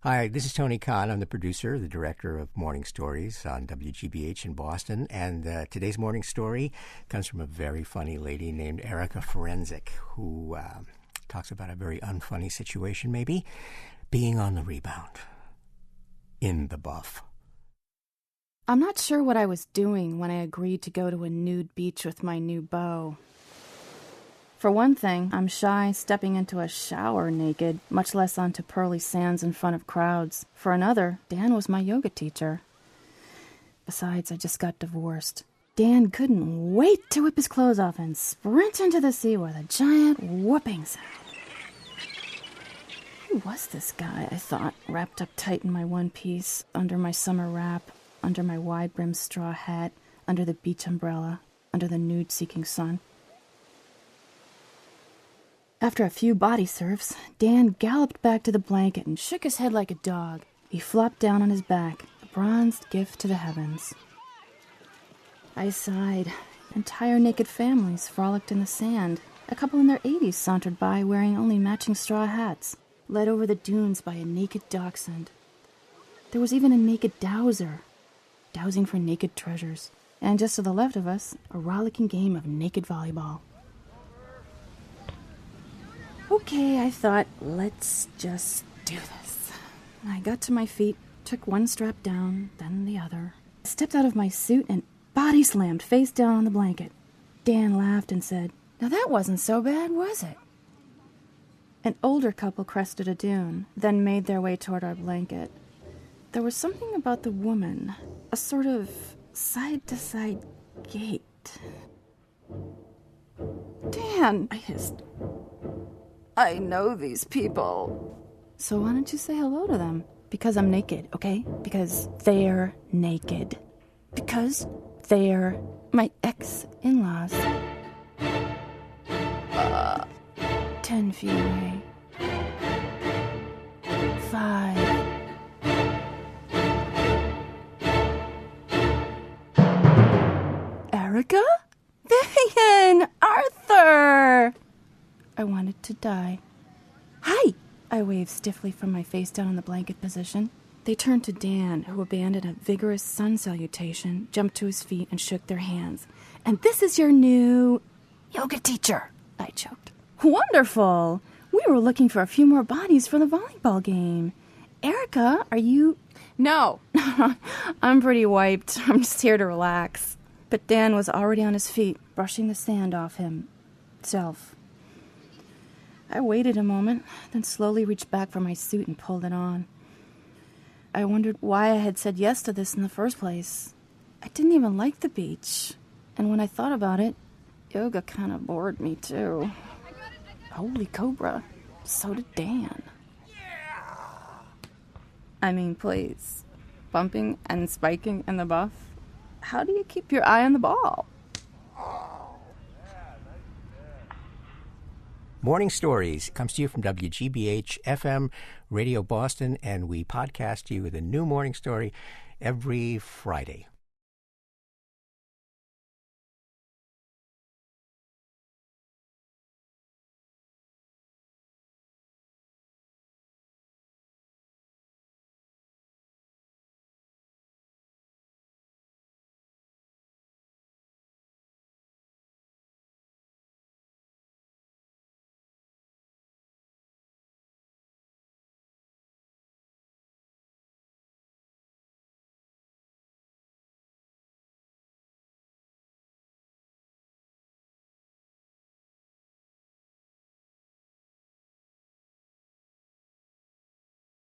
Hi, this is Tony Kahn. I'm the producer, the director of Morning Stories on WGBH in Boston. And today's morning story comes from a very funny lady named Erica Ferencik, who talks about a very unfunny situation, maybe, being on the rebound in the buff. I'm not sure what I was doing when I agreed to go to a nude beach with my new beau. For one thing, I'm shy stepping into a shower naked, much less onto pearly sands in front of crowds. For another, Dan was my yoga teacher. Besides, I just got divorced. Dan couldn't wait to whip his clothes off and sprint into the sea with a giant whooping sound. Who was this guy, I thought, wrapped up tight in my one piece, under my summer wrap, under my wide-brimmed straw hat, under the beach umbrella, under the nude-seeking sun? After a few body surfs, Dan galloped back to the blanket and shook his head like a dog. He flopped down on his back, a bronzed gift to the heavens. I sighed. Entire naked families frolicked in the sand. A couple in their 80s sauntered by wearing only matching straw hats, led over the dunes by a naked dachshund. There was even a naked dowser, dowsing for naked treasures. And just to the left of us, a rollicking game of naked volleyball. Okay, I thought, let's just do this. I got to my feet, took one strap down, then the other, stepped out of my suit and body slammed face down on the blanket. Dan laughed and said, "Now that wasn't so bad, was it?" An older couple crested a dune, then made their way toward our blanket. There was something about the woman, a sort of side-to-side gait. "Dan," I hissed. "I know these people." "So why don't you say hello to them?" "Because I'm naked, okay? Because they're naked. Because they're my ex-in-laws. 10 feet away. 5. Erica? Vivian! Arthur! I wanted to die. "Hi!" I waved stiffly from my face down in the blanket position. They turned to Dan, who abandoned a vigorous sun salutation, jumped to his feet, and shook their hands. "And this is your new yoga teacher," I choked. "Wonderful! We were looking for a few more bodies for the volleyball game. Erica, are you..." "No." "I'm pretty wiped. I'm just here to relax." But Dan was already on his feet, brushing the sand off himself. I waited a moment, then slowly reached back for my suit and pulled it on. I wondered why I had said yes to this in the first place. I didn't even like the beach. And when I thought about it, yoga kind of bored me too. Holy cobra, so did Dan. I mean, please, bumping and spiking in the buff? How do you keep your eye on the ball? Morning Stories comes to you from WGBH FM Radio Boston, and we podcast you with a new morning story every Friday.